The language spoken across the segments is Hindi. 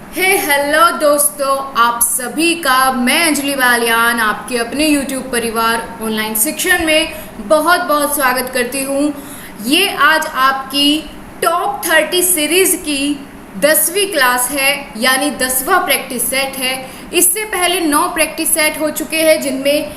हेलो दोस्तों, आप सभी का मैं अंजलि बालियान आपके अपने YouTube परिवार ऑनलाइन शिक्षण में बहुत बहुत स्वागत करती हूँ। ये आज आपकी टॉप 30 सीरीज़ की 10वीं क्लास है, यानी 10वां प्रैक्टिस सेट है। इससे पहले 9 प्रैक्टिस सेट हो चुके हैं, जिनमें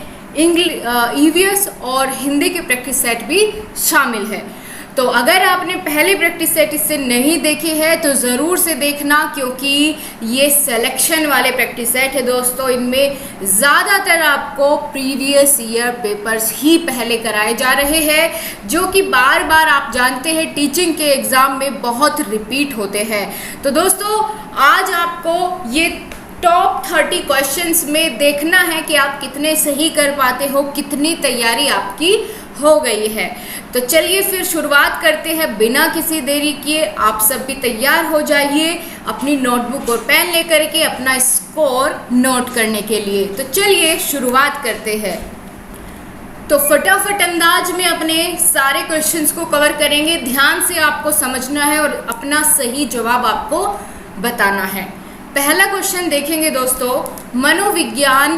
ईवीएस और हिंदी के प्रैक्टिस सेट भी शामिल है। तो अगर आपने पहले प्रैक्टिस सेट इससे नहीं देखे हैं तो ज़रूर से देखना, क्योंकि ये सिलेक्शन वाले प्रैक्टिस सेट है दोस्तों। इनमें ज़्यादातर आपको प्रीवियस ईयर पेपर्स ही पहले कराए जा रहे हैं, जो कि बार बार आप जानते हैं टीचिंग के एग्ज़ाम में बहुत रिपीट होते हैं। तो दोस्तों, आज आपको ये टॉप 30 क्वेश्चंस में देखना है कि आप कितने सही कर पाते हो, कितनी तैयारी आपकी हो गई है। तो चलिए फिर शुरुआत करते हैं बिना किसी देरी किए। आप सब भी तैयार हो जाइए अपनी नोटबुक और पेन लेकर के अपना स्कोर नोट करने के लिए। तो चलिए शुरुआत करते हैं। तो फटाफट अंदाज में अपने सारे क्वेश्चंस को कवर करेंगे। ध्यान से आपको समझना है और अपना सही जवाब आपको बताना है। पहला क्वेश्चन देखेंगे दोस्तों, मनोविज्ञान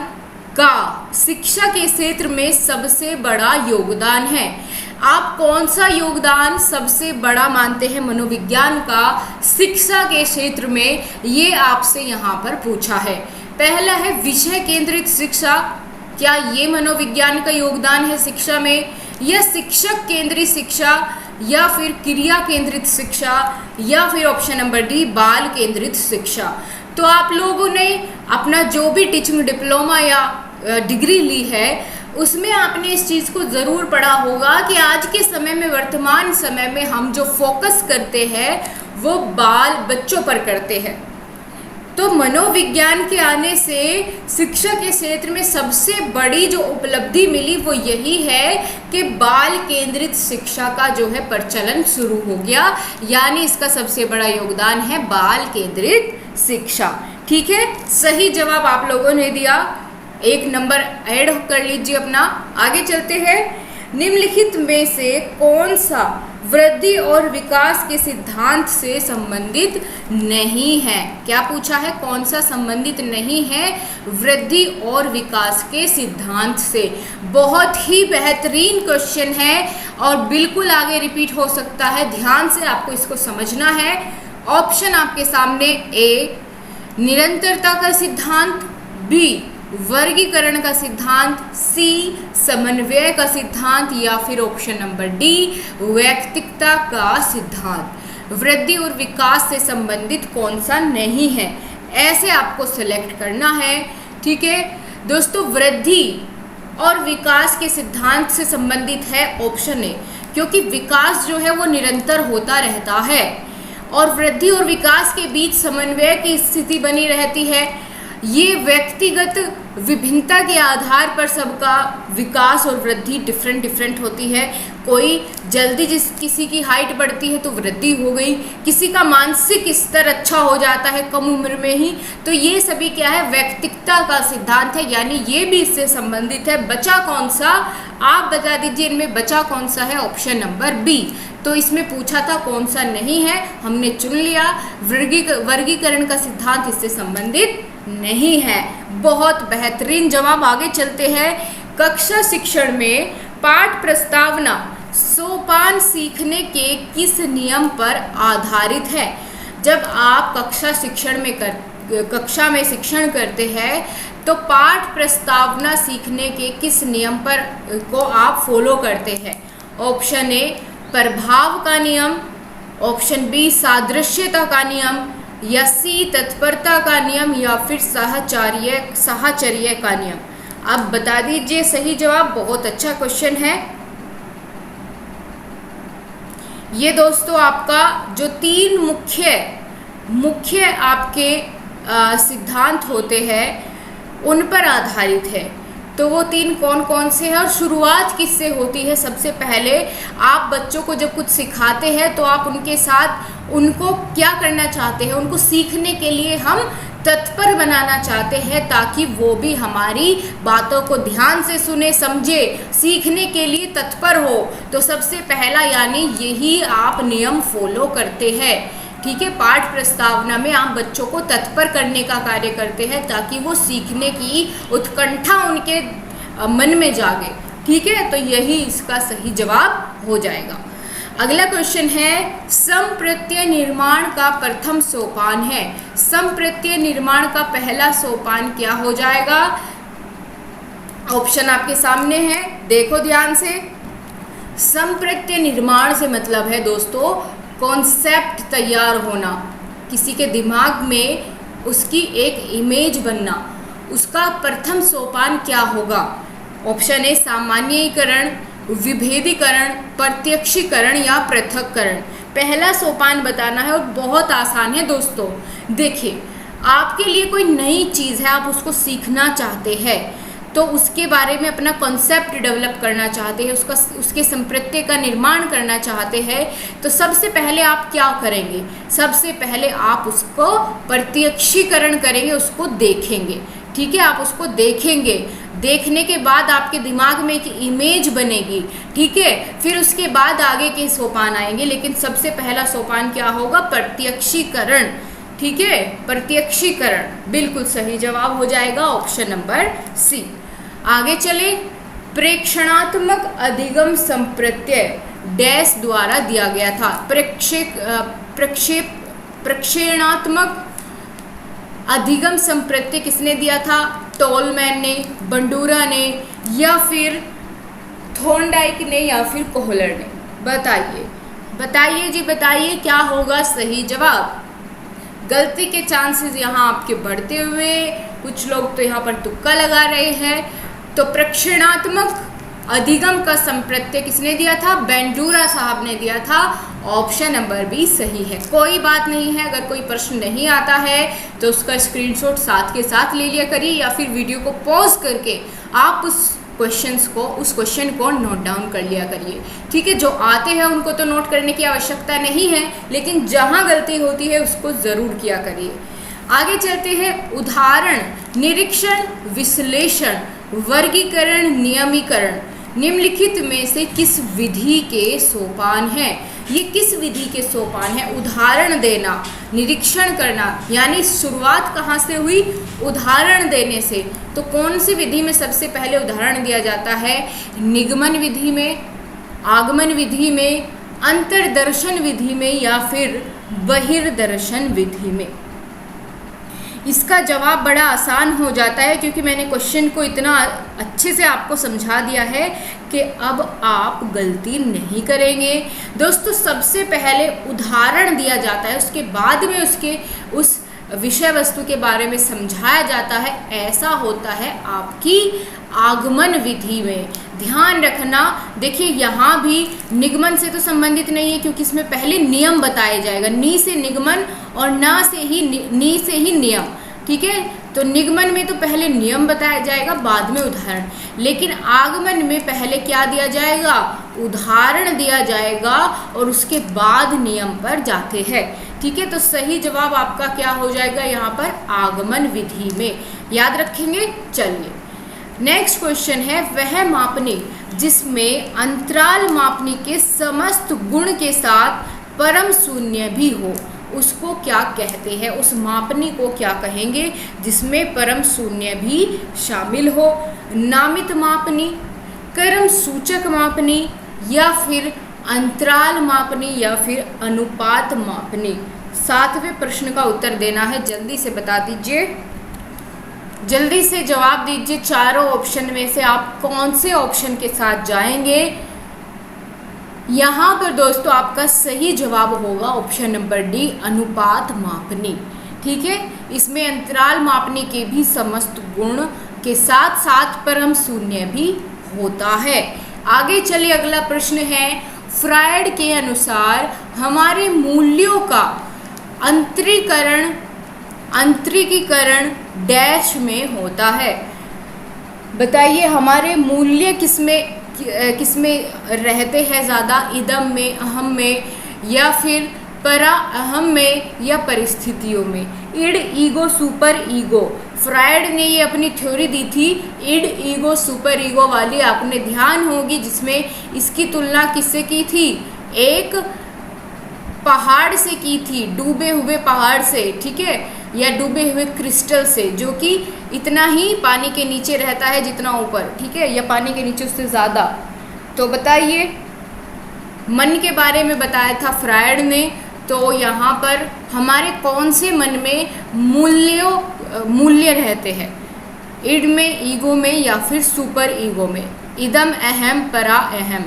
का शिक्षा के क्षेत्र में सबसे बड़ा योगदान है। आप कौन सा योगदान सबसे बड़ा मानते हैं मनोविज्ञान का शिक्षा के क्षेत्र में, ये आपसे यहाँ पर पूछा है। पहला है विषय केंद्रित शिक्षा। क्या ये मनोविज्ञान का योगदान है शिक्षा में, या शिक्षक केंद्रित शिक्षा, या फिर क्रिया केंद्रित शिक्षा, या फिर ऑप्शन नंबर डी बाल केंद्रित शिक्षा। तो आप लोगों ने अपना जो भी टीचिंग डिप्लोमा या डिग्री ली है उसमें आपने इस चीज़ को ज़रूर पढ़ा होगा कि आज के समय में, वर्तमान समय में हम जो फोकस करते हैं वो बाल बच्चों पर करते हैं। तो मनोविज्ञान के आने से शिक्षा के क्षेत्र में सबसे बड़ी जो उपलब्धि मिली वो यही है कि बाल केंद्रित शिक्षा का जो है प्रचलन शुरू हो गया, यानी इसका सबसे बड़ा योगदान है बाल केंद्रित शिक्षा। ठीक है, सही जवाब आप लोगों ने दिया, 1 नंबर ऐड कर लीजिए अपना। आगे चलते हैं। निम्नलिखित में से कौन सा वृद्धि और विकास के सिद्धांत से संबंधित नहीं है? क्या पूछा है? कौन सा संबंधित नहीं है वृद्धि और विकास के सिद्धांत से? बहुत ही बेहतरीन क्वेश्चन है और बिल्कुल आगे रिपीट हो सकता है। ध्यान से आपको इसको समझना है। ऑप्शन आपके सामने, ए निरंतरता का सिद्धांत, बी वर्गीकरण का सिद्धांत, सी समन्वय का सिद्धांत, या फिर ऑप्शन नंबर डी वैयक्तिकता का सिद्धांत। वृद्धि और विकास से संबंधित कौन सा नहीं है, ऐसे आपको सिलेक्ट करना है। ठीक है दोस्तों, वृद्धि और विकास के सिद्धांत से संबंधित है ऑप्शन ए, क्योंकि विकास जो है वो निरंतर होता रहता है और वृद्धि और विकास के बीच समन्वय की स्थिति बनी रहती है। ये व्यक्तिगत विभिन्नता के आधार पर सबका विकास और वृद्धि डिफरेंट होती है। कोई जल्दी किसी की हाइट बढ़ती है तो वृद्धि हो गई, किसी का मानसिक स्तर अच्छा हो जाता है कम उम्र में ही। तो ये सभी क्या है? व्यक्तिगता का सिद्धांत है, यानी ये भी इससे संबंधित है। बचा कौन सा? आप बता दीजिए इनमें बचा कौन सा है? Option number B. तो इसमें पूछा था कौन सा नहीं है, हमने चुन लिया। वर्गीकरण का सिद्धांत इससे संबंधित नहीं है। बहुत बेहतरीन जवाब। आगे चलते हैं। कक्षा शिक्षण में पाठ प्रस्तावना सोपान सीखने के किस नियम पर आधारित है? जब आप कक्षा में शिक्षण करते हैं तो पाठ प्रस्तावना सीखने के किस नियम पर को आप फॉलो करते हैं? ऑप्शन ए प्रभाव का नियम, ऑप्शन बी सादृश्यता का नियम, या सी तत्परता का नियम, या फिर साहचर्य का नियम। अब बता दीजिए सही जवाब। बहुत अच्छा क्वेश्चन है ये दोस्तों। आपका जो 3 मुख्य आपके सिद्धांत होते हैं उन पर आधारित है। तो वो 3 कौन कौन से हैं और शुरुआत किससे होती है? सबसे पहले आप बच्चों को जब कुछ सिखाते हैं तो आप उनके साथ उनको क्या करना चाहते हैं? उनको सीखने के लिए हम तत्पर बनाना चाहते हैं, ताकि वो भी हमारी बातों को ध्यान से सुने, समझे, सीखने के लिए तत्पर हो। तो सबसे पहला यानी यही आप नियम फॉलो करते हैं। ठीक है, पाठ प्रस्तावना में आप बच्चों को तत्पर करने का कार्य करते हैं ताकि वो सीखने की उत्कंठा उनके मन में जागे। ठीक है, तो यही इसका सही जवाब हो जाएगा। अगला क्वेश्चन है, सम प्रत्यय निर्माण का प्रथम सोपान है। सम प्रत्यय निर्माण का पहला सोपान क्या हो जाएगा? ऑप्शन आपके सामने है, देखो ध्यान से। सम प्रत्यय निर्माण से मतलब है दोस्तों कॉन्सेप्ट तैयार होना, किसी के दिमाग में उसकी एक इमेज बनना। उसका प्रथम सोपान क्या होगा? ऑप्शन ए सामान्यीकरण, विभेदीकरण, प्रत्यक्षीकरण या पृथक्करण। पहला सोपान बताना है और बहुत आसान है दोस्तों। देखिए, आपके लिए कोई नई चीज़ है, आप उसको सीखना चाहते हैं, तो उसके बारे में अपना कॉन्सेप्ट डेवलप करना चाहते हैं, उसके संप्रत्यय का निर्माण करना चाहते हैं, तो सबसे पहले आप क्या करेंगे? सबसे पहले आप उसको प्रत्यक्षीकरण करेंगे, उसको देखेंगे। ठीक है, आप उसको देखेंगे, देखने के बाद आपके दिमाग में एक इमेज बनेगी। ठीक है, फिर उसके बाद आगे के सोपान आएंगे, लेकिन सबसे पहला सोपान क्या होगा? प्रत्यक्षीकरण। ठीक है, प्रत्यक्षीकरण बिल्कुल सही जवाब हो जाएगा, ऑप्शन नंबर सी। आगे चले, प्रेक्षणात्मक अधिगम संप्रत्यय डैश द्वारा दिया गया था। प्रक्षेपणात्मक अधिगम संप्रत्यय किसने दिया था? टोलमैन ने, बंडूरा ने, या फिर थॉर्नडाइक ने, या फिर कोहलर ने? बताइए बताइए जी, बताइए क्या होगा सही जवाब। गलती के चांसेस यहाँ आपके बढ़ते हुए, कुछ लोग तो यहाँ पर तुक्का लगा रहे हैं। तो प्रक्षेपणात्मक अधिगम का संप्रत्यय किसने दिया था? बेंडूरा साहब ने दिया था, ऑप्शन नंबर बी सही है। कोई बात नहीं है, अगर कोई प्रश्न नहीं आता है तो उसका स्क्रीनशॉट साथ के साथ ले लिया करिए, या फिर वीडियो को पॉज करके आप उस क्वेश्चन को नोट डाउन कर लिया करिए। ठीक है, जो आते हैं उनको तो नोट करने की आवश्यकता नहीं है, लेकिन जहाँ गलती होती है उसको ज़रूर किया करिए। आगे चलते हैं, उदाहरण, निरीक्षण, विश्लेषण, वर्गीकरण, नियमीकरण निम्नलिखित में से किस विधि के सोपान हैं? ये किस विधि के सोपान है? उदाहरण देना, निरीक्षण करना, यानी शुरुआत कहाँ से हुई? उदाहरण देने से। तो कौन सी विधि में सबसे पहले उदाहरण दिया जाता है? निगमन विधि में, आगमन विधि में, अंतर्दर्शन विधि में, या फिर बहिर्दर्शन विधि में? इसका जवाब बड़ा आसान हो जाता है, क्योंकि मैंने क्वेश्चन को इतना अच्छे से आपको समझा दिया है कि अब आप गलती नहीं करेंगे। दोस्तों, सबसे पहले उदाहरण दिया जाता है, उसके बाद में उसके उस विषय वस्तु के बारे में समझाया जाता है। ऐसा होता है आपकी आगमन विधि में। ध्यान रखना, देखिए यहाँ भी निगमन से तो संबंधित नहीं है, क्योंकि इसमें पहले नियम बताया जाएगा। नी से निगमन और ना से ही नी से ही नियम। ठीक है, तो निगमन में तो पहले नियम बताया जाएगा, बाद में उदाहरण। लेकिन आगमन में पहले क्या दिया जाएगा? उदाहरण दिया जाएगा, और उसके बाद नियम पर जाते हैं। ठीक है, तो सही जवाब आपका क्या हो जाएगा यहाँ पर? आगमन विधि में। याद रखेंगे। चलिए, नेक्स्ट क्वेश्चन है, वह मापनी जिसमें अंतराल मापनी के समस्त गुण के साथ परम शून्य भी हो, उसको क्या कहते हैं? उस मापनी को क्या कहेंगे जिसमें परम शून्य भी शामिल हो? नामित मापनी, कर्म सूचक मापनी, या फिर अंतराल मापनी, या फिर अनुपात मापनी? 7वें प्रश्न का उत्तर देना है, जल्दी से बता दीजिए, जल्दी से जवाब दीजिए। चारों ऑप्शन में से आप कौन से ऑप्शन के साथ जाएंगे? यहाँ पर दोस्तों आपका सही जवाब होगा ऑप्शन नंबर डी, अनुपात मापनी। ठीक है, इसमें अंतराल मापनी के भी समस्त गुण के साथ साथ परम शून्य भी होता है। आगे चलिए, अगला प्रश्न है, फ्रायड के अनुसार हमारे मूल्यों का अंतरिकीकरण डैश में होता है। बताइए, हमारे मूल्य किसमें रहते हैं ज़्यादा? इदम में, अहम में, या फिर परा अहम में, या परिस्थितियों में? Id, ego, super ego. Freud ने ये अपनी थ्योरी दी थी, इड, ईगो, सुपर ईगो वाली। आपने ध्यान होगी, जिसमें इसकी तुलना किससे की थी? एक पहाड़ से की थी, डूबे हुए पहाड़ से, ठीक है, या डूबे हुए क्रिस्टल से, जो कि इतना ही पानी के नीचे रहता है जितना ऊपर, ठीक है, या पानी के नीचे उससे ज़्यादा। तो बताइए, मन के बारे में बताया था फ्रायड ने। तो यहाँ पर हमारे कौन से मन में मूल्य रहते हैं? इड में, ईगो में, या फिर सुपर ईगो में? इदम अहम परा अहम।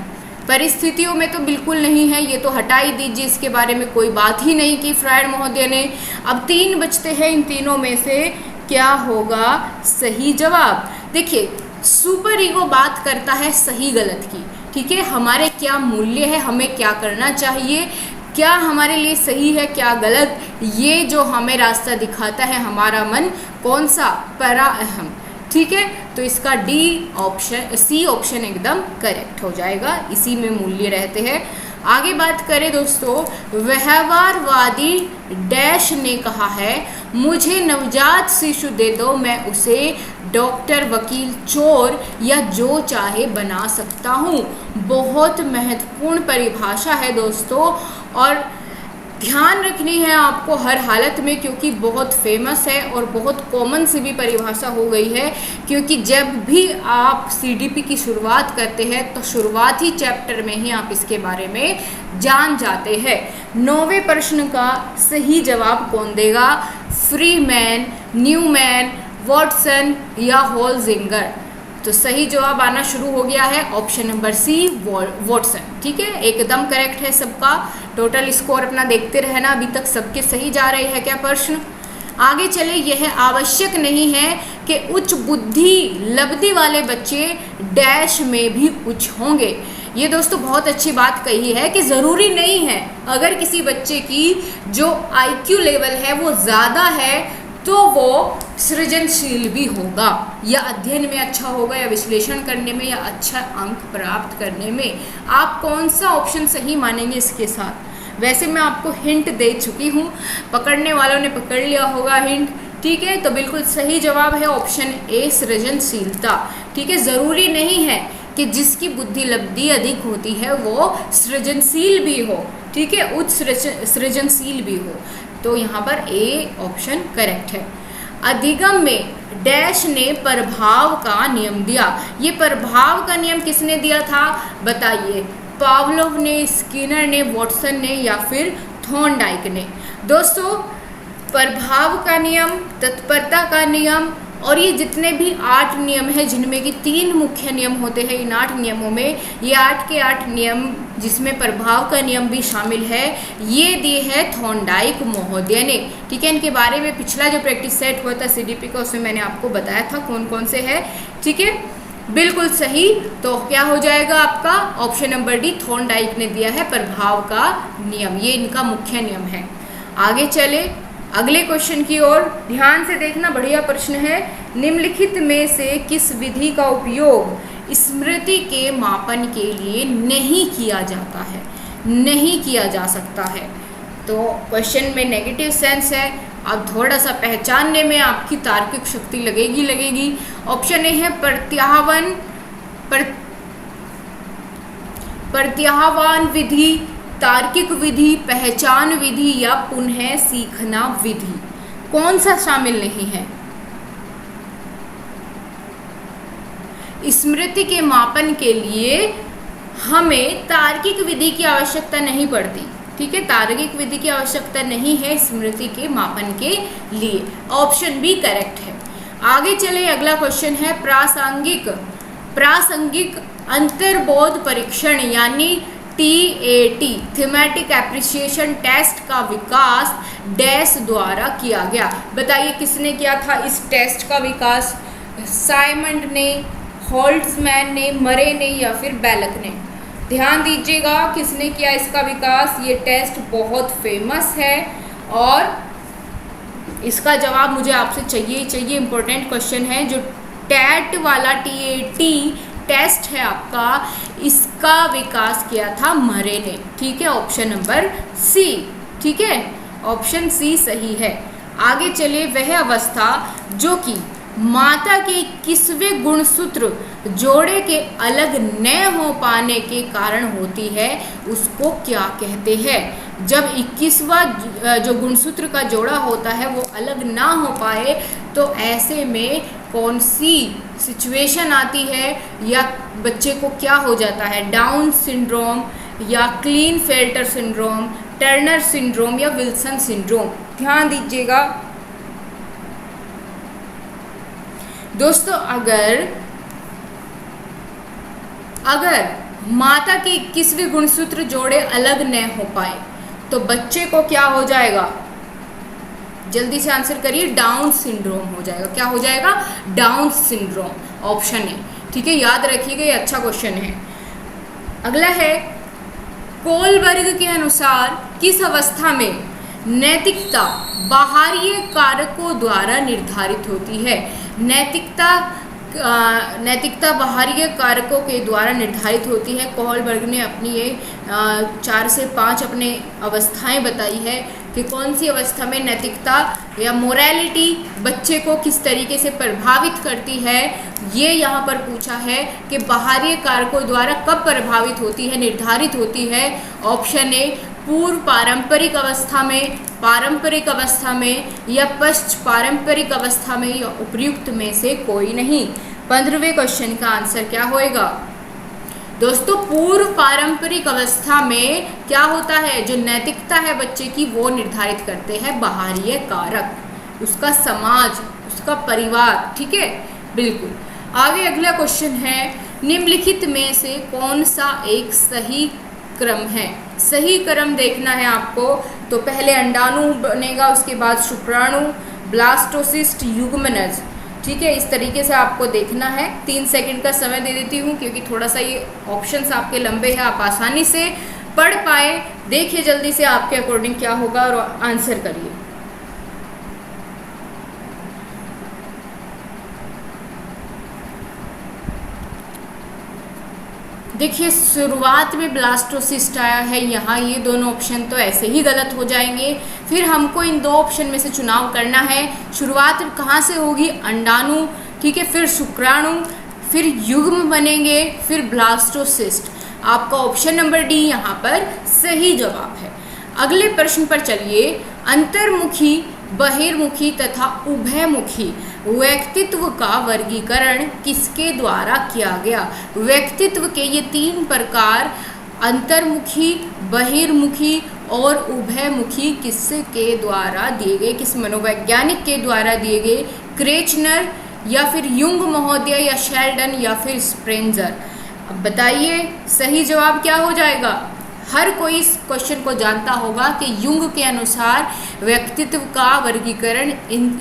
परिस्थितियों में तो बिल्कुल नहीं है, ये तो हटा ही दीजिए, इसके बारे में कोई बात ही नहीं की फ्रायड महोदय ने। अब 3 बचते हैं, इन तीनों में से क्या होगा सही जवाब? देखिए, सुपर ईगो बात करता है सही गलत की, ठीक है, हमारे क्या मूल्य है, हमें क्या करना चाहिए, क्या हमारे लिए सही है क्या गलत, ये जो हमें रास्ता दिखाता है हमारा मन, कौन सा? परा अहम, ठीक है। तो इसका सी ऑप्शन एकदम करेक्ट हो जाएगा, इसी में मूल्य रहते हैं। आगे बात करें दोस्तों, व्यवहारवादी डैश ने कहा है, मुझे नवजात शिशु दे दो, मैं उसे डॉक्टर, वकील, चोर या जो चाहे बना सकता हूँ। बहुत महत्वपूर्ण परिभाषा है दोस्तों, और ध्यान रखनी है आपको हर हालत में, क्योंकि बहुत फेमस है और बहुत कॉमन सी भी परिभाषा हो गई है। क्योंकि जब भी आप सीडीपी की शुरुआत करते हैं तो शुरुआती चैप्टर में ही आप इसके बारे में जान जाते हैं। 9वें प्रश्न का सही जवाब कौन देगा? फ्रीमैन, न्यूमैन, वॉटसन या होल्जिंगर? तो सही जवाब आना शुरू हो गया है, ऑप्शन नंबर सी, वॉटसन, ठीक है, एकदम करेक्ट है सबका। टोटल स्कोर अपना देखते रहना, अभी तक सबके सही जा रहे हैं क्या प्रश्न? आगे चले, यह आवश्यक नहीं है कि उच्च बुद्धि लब्धि वाले बच्चे डैश में भी उच्च होंगे। ये दोस्तों बहुत अच्छी बात कही है कि ज़रूरी नहीं है, अगर किसी बच्चे की जो IQ लेवल है वो ज़्यादा है तो वो सृजनशील भी होगा, या अध्ययन में अच्छा होगा, या विश्लेषण करने में, या अच्छा अंक प्राप्त करने में। आप कौन सा ऑप्शन सही मानेंगे इसके साथ? वैसे मैं आपको हिंट दे चुकी हूँ, पकड़ने वालों ने पकड़ लिया होगा हिंट, ठीक है। तो बिल्कुल सही जवाब है ऑप्शन ए, सृजनशीलता, ठीक है। ज़रूरी नहीं है कि जिसकी बुद्धि लब्धि अधिक होती है वो सृजनशील भी हो, ठीक है, उच्च सृजनशील भी हो। तो यहाँ पर ए ऑप्शन करेक्ट है। अधिगम में डैश ने प्रभाव का नियम दिया। ये प्रभाव का नियम किसने दिया था बताइए? पावलोव ने, स्किनर ने, वॉटसन ने, या फिर थॉर्नडाइक ने? दोस्तों, प्रभाव का नियम, तत्परता का नियम, और ये जितने भी 8 नियम हैं, जिनमें कि 3 मुख्य नियम होते हैं इन 8 नियमों में, ये 8 के 8 नियम जिसमें प्रभाव का नियम भी शामिल है, ये दिए हैं थॉर्नडाइक महोदय ने, ठीक है। इनके बारे में पिछला जो प्रैक्टिस सेट हुआ था सीडीपी का, उसमें मैंने आपको बताया था कौन कौन से है, ठीक है, बिल्कुल सही। तो क्या हो जाएगा आपका? ऑप्शन नंबर डी, थॉर्नडाइक ने दिया है प्रभाव का नियम, ये इनका मुख्य नियम है। आगे चले अगले क्वेश्चन की ओर, ध्यान से देखना, बढ़िया प्रश्न है। निम्नलिखित में से किस विधि का उपयोग स्मृति के मापन के लिए नहीं किया जाता है, नहीं किया जा सकता है? तो क्वेश्चन में नेगेटिव सेंस है, अब थोड़ा सा पहचानने में आपकी तार्किक शक्ति लगेगी। ऑप्शन ए है प्रत्याह्वान विधि, तार्किक विधि, पहचान विधि, या पुनः सीखना विधि। कौन सा शामिल नहीं है? स्मृति के मापन के लिए हमें तार्किक विधि की आवश्यकता नहीं पड़ती, ठीक है, तार्किक विधि की आवश्यकता नहीं है स्मृति के मापन के लिए। ऑप्शन बी करेक्ट है। आगे चले, अगला क्वेश्चन है प्रासंगिक अंतर्बोध परीक्षण यानी TAT, थीमेटिक एप्रिसिएशन टेस्ट का विकास डैश द्वारा किया गया। बताइए किसने किया था इस टेस्ट का विकास? साइमंड ने, होल्ट्जमैन ने, मरे ने, या फिर बेलक ने? ध्यान दीजिएगा, किसने किया इसका विकास? ये टेस्ट बहुत फेमस है और इसका जवाब मुझे आपसे चाहिए, इम्पोर्टेंट क्वेश्चन है। जो टैट वाला TAT टेस्ट है आपका, इसका विकास किया था मरे ने, ठीक है, ऑप्शन नंबर सी, ठीक है, ऑप्शन सी सही है। आगे चलिए, वह अवस्था जो कि माता के 21वें गुणसूत्र जोड़े के अलग न हो पाने के कारण होती है, उसको क्या कहते हैं? जब 21वां जो गुणसूत्र का जोड़ा होता है वो अलग ना हो पाए, तो ऐसे में कौन सी सिचुएशन आती है या बच्चे को क्या हो जाता है? डाउन सिंड्रोम या क्लीनफेल्टर सिंड्रोम, टर्नर सिंड्रोम या विल्सन सिंड्रोम। ध्यान दीजिएगा दोस्तों, अगर माता के 21वें गुणसूत्र जोड़े अलग न हो पाए तो बच्चे को क्या हो जाएगा? जल्दी से आंसर करिए। डाउन सिंड्रोम हो जाएगा। क्या हो जाएगा? डाउन सिंड्रोम, ऑप्शन है। ठीक है, याद रखिएगा, ये अच्छा क्वेश्चन है। अगला है, कोलबर्ग के अनुसार किस अवस्था में नैतिकता बाहरी कारकों द्वारा निर्धारित होती है? नैतिकता बाहरी कारकों के द्वारा निर्धारित होती है। कोलबर्ग ने अपनी ये 4 से 5 अपने अवस्थाएं बताई है कि कौन सी अवस्था में नैतिकता या मोरालिटी बच्चे को किस तरीके से प्रभावित करती है। ये यहाँ पर पूछा है कि बाहरी कारकों द्वारा कब प्रभावित होती है, निर्धारित होती है। ऑप्शन ए, पूर्व पारंपरिक अवस्था में, पारंपरिक अवस्था में या पश्च पारंपरिक अवस्था में या उपयुक्त में से कोई नहीं। 15वें क्वेश्चन का आंसर क्या होएगा? दोस्तों, पूर्व पारंपरिक अवस्था में क्या होता है? जो नैतिकता है बच्चे की वो निर्धारित करते हैं बाहरी कारक, उसका समाज, उसका परिवार। ठीक है, बिल्कुल। आगे अगला क्वेश्चन है, निम्नलिखित में से कौन सा एक सही क्रम है? सही क्रम देखना है आपको, तो पहले अंडाणु बनेगा, उसके बाद शुक्राणु, ब्लास्टोसिस्ट, युग्मनज। ठीक है, इस तरीके से आपको देखना है। 3 सेकंड का समय दे देती हूँ क्योंकि थोड़ा सा ये ऑप्शंस आपके लंबे हैं, आप आसानी से पढ़ पाए। देखिए जल्दी से आपके अकॉर्डिंग क्या होगा और आंसर करिए। देखिए, शुरुआत में ब्लास्टोसिस्ट आया है यहाँ, ये दोनों ऑप्शन तो ऐसे ही गलत हो जाएंगे। फिर हमको इन 2 ऑप्शन में से चुनाव करना है। शुरुआत कहाँ से होगी? अंडाणु। ठीक है, फिर शुक्राणु, फिर युग्म बनेंगे, फिर ब्लास्टोसिस्ट। आपका ऑप्शन नंबर डी यहाँ पर सही जवाब है। अगले प्रश्न पर चलिए। अंतर्मुखी, बहिर्मुखी तथा उभयमुखी व्यक्तित्व का वर्गीकरण किसके द्वारा किया गया? व्यक्तित्व के ये 3 प्रकार, अंतर्मुखी, बहिर्मुखी और उभयमुखी, किसके द्वारा दिए गए? किस मनोवैज्ञानिक के द्वारा दिए गए? क्रेचनर या फिर युंग महोदय या शेल्डन या फिर स्प्रेंजर? अब बताइए सही जवाब क्या हो जाएगा? हर कोई इस क्वेश्चन को जानता होगा कि युंग के अनुसार व्यक्तित्व का वर्गीकरण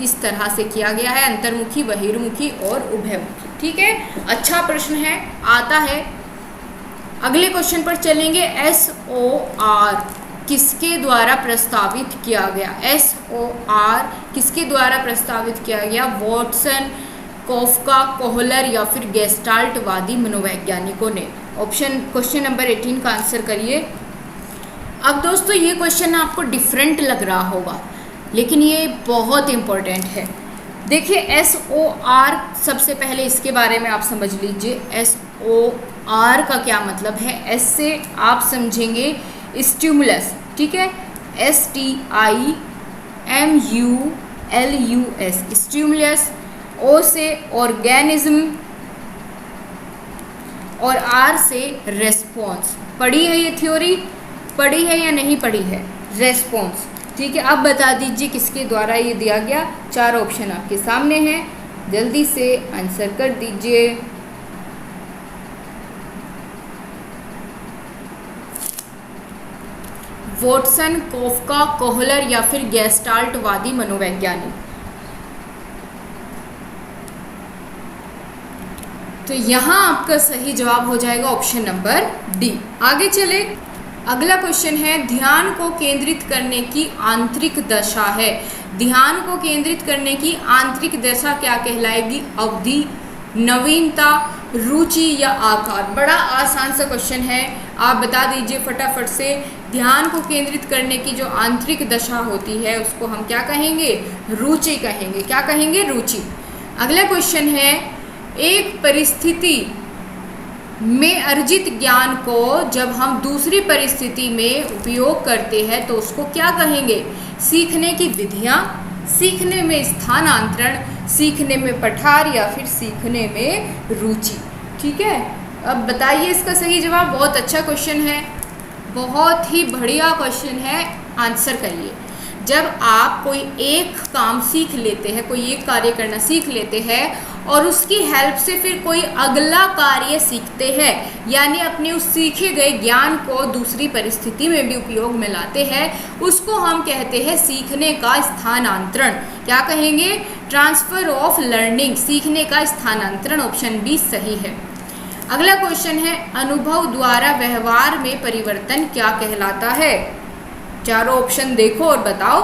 इस तरह से किया गया है, अंतर्मुखी, बहिर्मुखी और उभयमुखी। ठीक है, अच्छा प्रश्न है, आता है। अगले क्वेश्चन पर चलेंगे। SOR किसके द्वारा प्रस्तावित किया गया? SOR किसके द्वारा प्रस्तावित किया गया? वॉटसन, कोफका, कोहलर या फिर गेस्टाल्टवादी मनोवैज्ञानिकों ने। ऑप्शन क्वेश्चन नंबर 18 का आंसर करिए। अब दोस्तों, ये क्वेश्चन आपको डिफरेंट लग रहा होगा लेकिन ये बहुत इम्पोर्टेंट है। देखिए, SOR, सबसे पहले इसके बारे में आप समझ लीजिए। SOR का क्या मतलब है? S से आप समझेंगे स्टिमुलस। ठीक है, STIMULUS, स्टिमुलस। O से ऑर्गेनिज्म और R से रेस्पॉन्स। पढ़ी है ये थ्योरी? पढ़ी है या नहीं पढ़ी है? रेस्पॉन्स। ठीक है, अब बता दीजिए किसके द्वारा ये दिया गया। 4 ऑप्शन आपके सामने हैं, जल्दी से आंसर कर दीजिए। वॉटसन, कोफका, कोहलर या फिर गेस्टाल्टवादी मनोवैज्ञानिक। तो यहाँ आपका सही जवाब हो जाएगा ऑप्शन नंबर डी। आगे चले, अगला क्वेश्चन है, ध्यान को केंद्रित करने की आंतरिक दशा है। ध्यान को केंद्रित करने की आंतरिक दशा क्या कहलाएगी? अवधि, नवीनता, रुचि या आकार? बड़ा आसान सा क्वेश्चन है, आप बता दीजिए फटाफट से। ध्यान को केंद्रित करने की जो आंतरिक दशा होती है उसको हम क्या कहेंगे? रुचि कहेंगे। क्या कहेंगे? रुचि। अगला क्वेश्चन है, एक परिस्थिति में अर्जित ज्ञान को जब हम दूसरी परिस्थिति में उपयोग करते हैं तो उसको क्या कहेंगे? सीखने की विधियाँ, सीखने में स्थानांतरण, सीखने में पठार या फिर सीखने में रुचि। ठीक है, अब बताइए इसका सही जवाब। बहुत अच्छा क्वेश्चन है, बहुत ही बढ़िया क्वेश्चन है, आंसर करिए। जब आप कोई एक काम सीख लेते हैं, कोई एक कार्य करना सीख लेते हैं और उसकी हेल्प से फिर कोई अगला कार्य सीखते हैं, यानी अपने उस सीखे गए ज्ञान को दूसरी परिस्थिति में भी उपयोग में लाते हैं, उसको हम कहते हैं सीखने का स्थानांतरण। क्या कहेंगे? ट्रांसफर ऑफ लर्निंग, सीखने का स्थानांतरण। ऑप्शन बी सही है। अगला क्वेश्चन है, अनुभव द्वारा व्यवहार में परिवर्तन क्या कहलाता है? चारों ऑप्शन देखो और बताओ।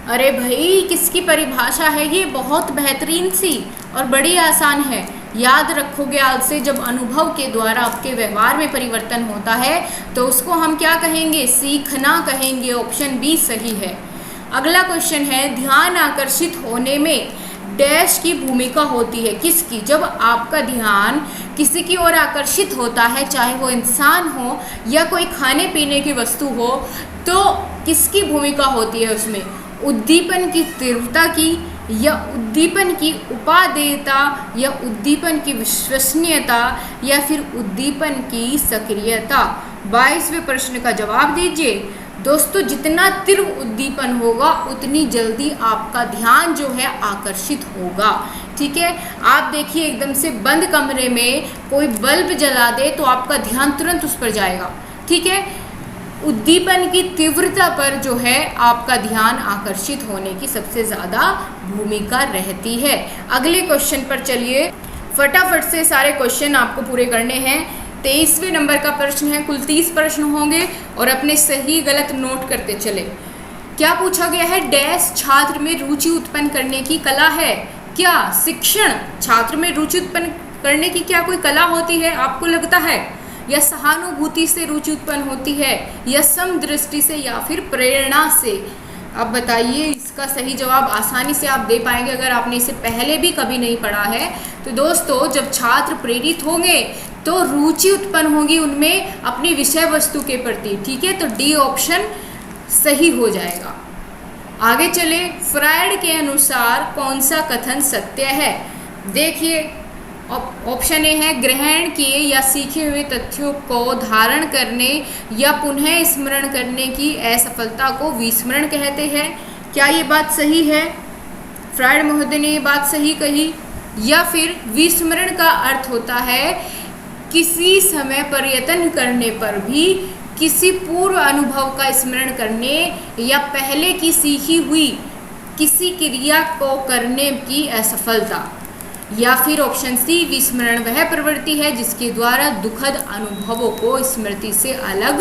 अरे भाई, किसकी परिभाषा है ये? बहुत बेहतरीन सी और बड़ी आसान है, याद रखोगे आज से। जब अनुभव के द्वारा आपके व्यवहार में परिवर्तन होता है तो उसको हम क्या कहेंगे? सीखना कहेंगे। ऑप्शन बी सही है। अगला क्वेश्चन है, ध्यान आकर्षित होने में डैश की भूमिका होती है? किसकी? जब आपका ध्यान किसी की ओर आकर्षित होता है, चाहे वो इंसान हो या कोई खाने पीने की वस्तु हो, तो किसकी भूमिका होती है उसमें? उद्दीपन की तीव्रता की, या उद्दीपन की उपादेयता, या उद्दीपन की विश्वसनीयता, या फिर उद्दीपन की सक्रियता। 22वें प्रश्न का जवाब दीजिए। दोस्तों, जितना तीव्र उद्दीपन होगा उतनी जल्दी आपका ध्यान जो है आकर्षित होगा। ठीक है, आप देखिए एकदम से बंद कमरे में कोई बल्ब जला दे तो आपका ध्यान तुरंत उस पर जाएगा। ठीक है, उद्दीपन की तीव्रता पर जो है आपका ध्यान आकर्षित होने की सबसे ज़्यादा भूमिका रहती है। अगले क्वेश्चन पर चलिए, फटाफट से सारे क्वेश्चन आपको पूरे करने हैं। 23वें नंबर का प्रश्न है, कुल 30 प्रश्न होंगे और अपने सही गलत नोट करते चले। क्या पूछा गया है? डैश छात्र में रुचि उत्पन्न करने की कला है। क्या शिक्षण छात्र में रुचि उत्पन्न करने की क्या कोई कला होती है? आपको लगता है? या सहानुभूति से रुचि उत्पन्न होती है, या समदृष्टि से, या फिर प्रेरणा से? अब बताइए इसका सही जवाब आसानी से आप दे पाएंगे अगर आपने इसे पहले भी कभी नहीं पढ़ा है। तो दोस्तों, जब छात्र प्रेरित होंगे तो रुचि उत्पन्न होगी उनमें अपनी विषय वस्तु के प्रति। ठीक है, तो डी ऑप्शन सही हो जाएगा। आगे चले, फ्रायड के अनुसार कौन सा कथन सत्य है? देखिए, ऑप्शन ए है, ग्रहण किए या सीखे हुए तथ्यों को धारण करने या पुनः स्मरण करने की असफलता को विस्मरण कहते हैं। क्या ये बात सही है? फ्रायड महोदय ने ये बात सही कही। या फिर विस्मरण का अर्थ होता है किसी समय प्रयत्न करने पर भी किसी पूर्व अनुभव का स्मरण करने या पहले की सीखी हुई किसी क्रिया को करने की असफलता। या फिर ऑप्शन सी, विस्मरण वह प्रवृत्ति है जिसके द्वारा दुखद अनुभवों को स्मृति से अलग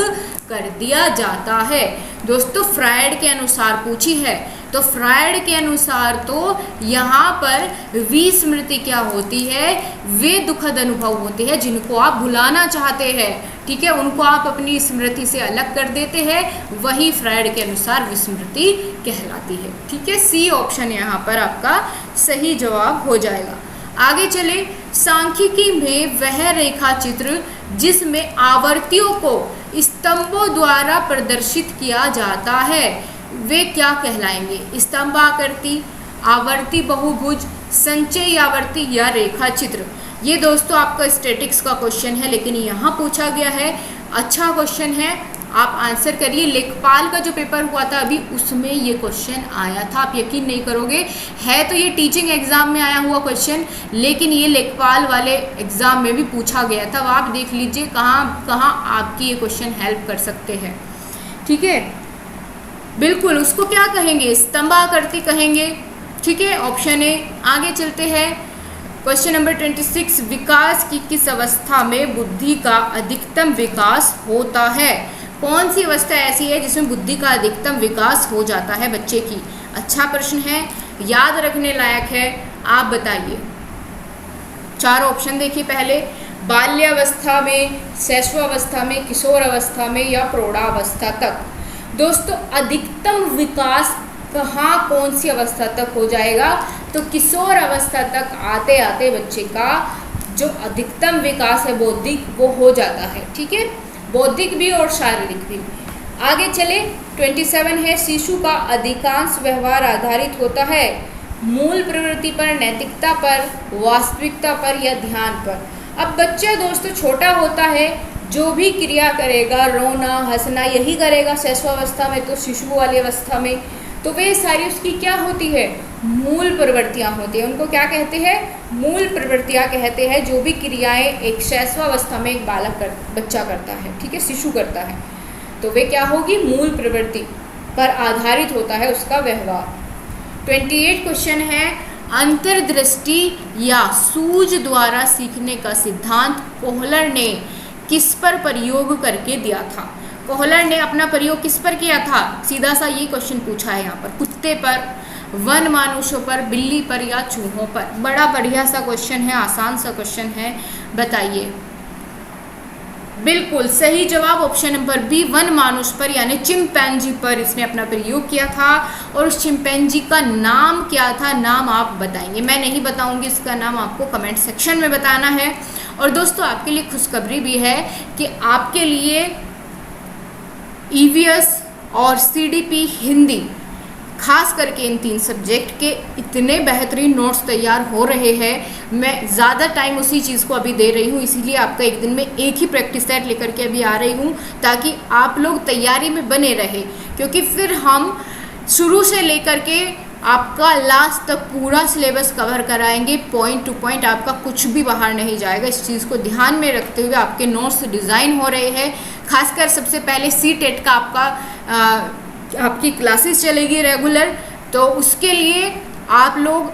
कर दिया जाता है। दोस्तों, फ्रायड के अनुसार पूछी है, तो फ्रायड के अनुसार तो यहाँ पर विस्मृति क्या होती है? वे दुखद अनुभव होते हैं जिनको आप भुलाना चाहते हैं। ठीक है, उनको आप अपनी स्मृति से अलग कर देते हैं, वही फ्रायड के अनुसार विस्मृति कहलाती है। ठीक है, सी ऑप्शन यहाँ पर आपका सही जवाब हो जाएगा। आगे चले, सांख्यिकी में वह रेखा चित्र जिसमें आवर्तियों को स्तंभों द्वारा प्रदर्शित किया जाता है, वे क्या कहलाएंगे? स्तंभ आकृति, आवर्ती बहुभुज, संचयी आवर्ती, या रेखा चित्र? ये दोस्तों आपका स्टैटिक्स का क्वेश्चन है, लेकिन यहाँ पूछा गया है। अच्छा क्वेश्चन है, आप आंसर करिए। लेखपाल का जो पेपर हुआ था अभी, उसमें ये क्वेश्चन आया था। आप यकीन नहीं करोगे, है तो ये टीचिंग एग्जाम में आया हुआ क्वेश्चन, लेकिन ये लेखपाल वाले एग्जाम में भी पूछा गया था। आप देख लीजिए कहाँ कहाँ आपकी ये क्वेश्चन हेल्प कर सकते हैं। ठीक है, बिल्कुल उसको क्या कहेंगे? स्तंभाकृति कहेंगे। ठीक है, ऑप्शन ए। आगे चलते हैं, क्वेश्चन नंबर 26, विकास की किस अवस्था में बुद्धि का अधिकतम विकास होता है? कौन सी अवस्था ऐसी है जिसमें बुद्धि का अधिकतम विकास हो जाता है बच्चे की? अच्छा प्रश्न है, याद रखने लायक है। आप बताइए। चार ऑप्शन देखिए। पहले, बाल्यावस्था में, शैशवावस्था में, किशोर अवस्था में, या प्रौढ़ावस्था तक। दोस्तों, अधिकतम विकास कहाँ कौन सी अवस्था तक हो जाएगा? तो किशोर अवस्था तक आते आते बच्चे का जो अधिकतम विकास है बौद्धिक वो हो जाता है, ठीक है, बौद्धिक भी और शारीरिक भी। आगे चले 27 है, शिशु का अधिकांश व्यवहार आधारित होता है मूल प्रवृत्ति पर, नैतिकता पर, वास्तविकता पर या ध्यान पर। अब बच्चा दोस्तों छोटा होता है, जो भी क्रिया करेगा, रोना हंसना यही करेगा शैशवावस्था में, तो शिशु वाली अवस्था में तो वे सारी उसकी क्या होती है, मूल प्रवृत्तियाँ होती हैं। उनको क्या कहते हैं, मूल प्रवृत्तियाँ कहते हैं। जो भी क्रियाएं एक शैशवावस्था में एक बच्चा करता है, ठीक है, शिशु करता है, तो वे क्या होगी, मूल प्रवृत्ति पर आधारित होता है उसका व्यवहार। 28 क्वेश्चन है, अंतर्दृष्टि या सूझ द्वारा सीखने का सिद्धांत कोहलर ने किस पर प्रयोग करके दिया था। कोहलर ने अपना प्रयोग किस पर किया था, सीधा सा ये क्वेश्चन पूछा है यहाँ पर, कुत्ते पर, वन मानुषों पर, बिल्ली पर या चूहों पर। बड़ा बढ़िया सा क्वेश्चन है, आसान सा क्वेश्चन है, बताइए। बिल्कुल सही जवाब ऑप्शन नंबर बी, वन मानुष पर यानी चिंपैंजी पर इसने अपना प्रयोग किया था। और उस चिंपैंजी का नाम क्या था, नाम आप बताएंगे, मैं नहीं बताऊंगी इसका नाम, आपको कमेंट सेक्शन में बताना है। और दोस्तों आपके लिए खुशखबरी भी है कि आपके लिए ईवीएस और सीडीपी हिंदी खास करके इन 3 सब्जेक्ट के इतने बेहतरीन नोट्स तैयार हो रहे हैं। मैं ज़्यादा टाइम उसी चीज़ को अभी दे रही हूँ, इसीलिए आपका एक दिन में एक ही प्रैक्टिस सेट लेकर के अभी आ रही हूँ, ताकि आप लोग तैयारी में बने रहे, क्योंकि फिर हम शुरू से लेकर के आपका लास्ट तक पूरा सिलेबस कवर कराएंगे, पॉइंट टू पॉइंट, आपका कुछ भी बाहर नहीं जाएगा। इस चीज़ को ध्यान में रखते हुए आपके नोट्स डिज़ाइन हो रहे हैं। खासकर सबसे पहले सीटेट का आपकी क्लासेस चलेगी रेगुलर, तो उसके लिए आप लोग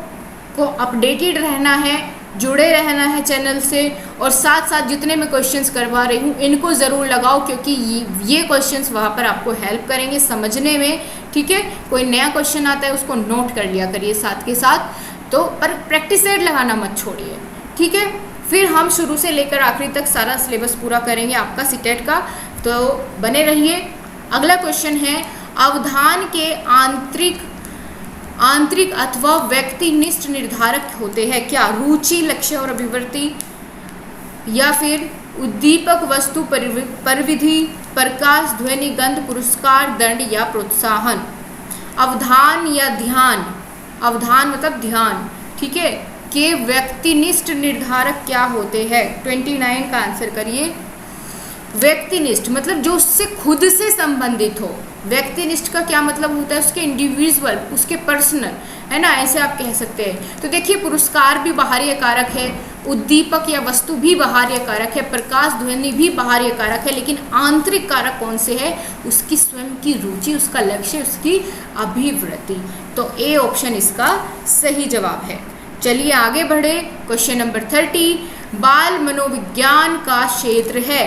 को अपडेटेड रहना है, जुड़े रहना है चैनल से, और साथ साथ जितने मैं क्वेश्चंस करवा रही हूँ इनको ज़रूर लगाओ, क्योंकि ये क्वेश्चंस वहाँ पर आपको हेल्प करेंगे समझने में, ठीक है। कोई नया क्वेश्चन आता है उसको नोट कर लिया करिए साथ के साथ, तो पर प्रैक्टिस सेट लगाना मत छोड़िए, ठीक है। फिर हम शुरू से लेकर आखिरी तक सारा सिलेबस पूरा करेंगे आपका सीटेट का, तो बने रहिए। अगला क्वेश्चन है, अवधान के आंतरिक अथवा व्यक्तिनिष्ठ निर्धारक होते हैं क्या, रुचि, लक्ष्य और अभिवृत्ति, या फिर उद्दीपक, वस्तु, परिविधि, प्रकाश, ध्वनि, गंध, पुरस्कार, दंड या प्रोत्साहन। अवधान या ध्यान, अवधान मतलब ध्यान, ठीक है, के व्यक्तिनिष्ठ निर्धारक क्या होते हैं। 29 का आंसर करिए। व्यक्तिनिष्ठ मतलब जो उससे खुद से संबंधित हो। व्यक्तिनिष्ठ का क्या मतलब होता है, उसके इंडिविजुअल, उसके पर्सनल, है ना, ऐसे आप कह सकते हैं। तो देखिए पुरस्कार भी बाहरी कारक है, उद्दीपक या वस्तु भी बाहरी कारक है, प्रकाश, ध्वनि भी बाहरी कारक है, लेकिन आंतरिक कारक कौन से है, उसकी स्वयं की रुचि, उसका लक्ष्य, उसकी अभिवृत्ति। तो ए ऑप्शन इसका सही जवाब है। चलिए आगे बढ़े। क्वेश्चन नंबर 30, बाल मनोविज्ञान का क्षेत्र है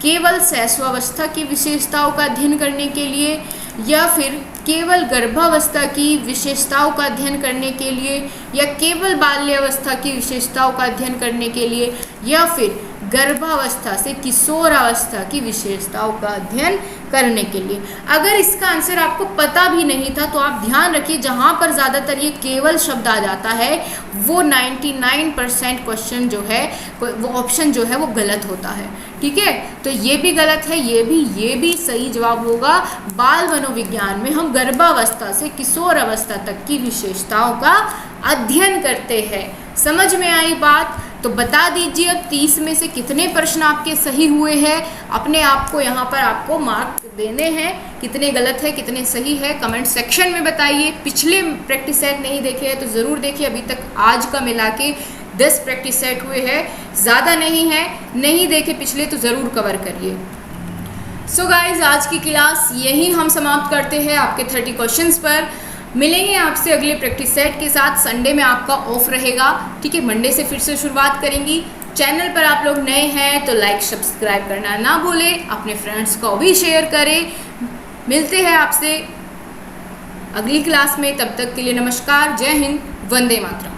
केवल शैशवावस्था की विशेषताओं का अध्ययन करने के लिए, या फिर केवल गर्भावस्था की विशेषताओं का अध्ययन करने के लिए, या केवल बाल्यावस्था की विशेषताओं का अध्ययन करने के लिए, या फिर गर्भावस्था से किशोरावस्था की विशेषताओं का अध्ययन करने के लिए। अगर इसका आंसर आपको पता भी नहीं था तो आप ध्यान रखिए, जहाँ पर ज़्यादातर ये केवल शब्द आ जाता है वो 99% क्वेश्चन जो है वो ऑप्शन जो है वो गलत होता है, ठीक है। तो ये भी गलत है, ये भी सही जवाब होगा। बाल मनोविज्ञान में हम गर्भावस्था से किशोर अवस्था तक की विशेषताओं का अध्ययन करते हैं। समझ में आई बात? तो बता दीजिए अब 30 में से कितने प्रश्न आपके सही हुए हैं। अपने आप को यहाँ पर आपको मार्क देने हैं, कितने गलत है कितने सही है, कमेंट सेक्शन में बताइए। पिछले प्रैक्टिस सेट नहीं देखे हैं तो ज़रूर देखिए, अभी तक आज का मिला के 10 प्रैक्टिस सेट हुए हैं, ज़्यादा नहीं है। नहीं देखे पिछले तो ज़रूर कवर करिए। सो गाइज, आज की क्लास यही हम समाप्त करते हैं आपके 30 क्वेश्चंस पर। मिलेंगे आपसे अगले प्रैक्टिस सेट के साथ। संडे में आपका ऑफ रहेगा, ठीक है। मंडे से फिर से शुरुआत करेंगी। चैनल पर आप लोग नए हैं तो लाइक सब्सक्राइब करना ना भूलें, अपने फ्रेंड्स को भी शेयर करें। मिलते हैं आपसे अगली क्लास में, तब तक के लिए नमस्कार, जय हिंद, वंदे मातरम।